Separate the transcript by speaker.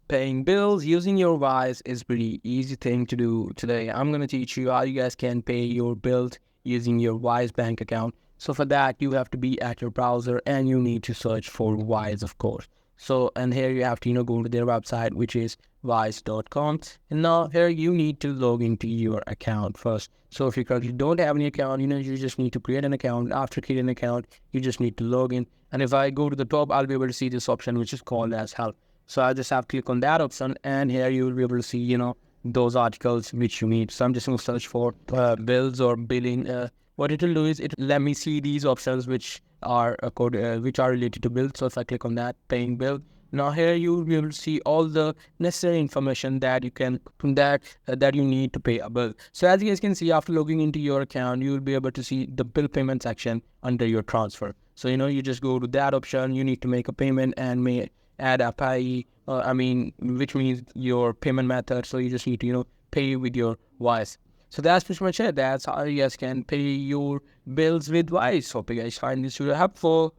Speaker 1: Paying bills using your Wise is pretty easy thing to do today. I'm going to teach you how you guys can pay your bills using your Wise bank account. So for that, you have to be at your browser and you need to search for Wise, of course. So, and here you have to, go to their website, which is wise.com. And now here you need to log into your account first. So if you currently don't have any account, you just need to create an account. After creating an account, you just need to log in. And if I go to the top, I'll be able to see this option, which is called as help. So I just have to click on that option, and here you will be able to see, those articles which you need. So I'm just going to search for bills or billing. What it will do is it let me see these options which are which are related to bills. So if I click on that, paying bill, now here you will be able to see all the necessary information that you can that you need to pay a bill. So as you guys can see, after logging into your account, you will be able to see the bill payment section under your transfer. So you just go to that option. You need to make a payment and add a pay, which means your payment method. So you just need to, pay with your Wise. So that's pretty much it. That's how you guys can pay your bills with Wise. Hope you guys find this video helpful.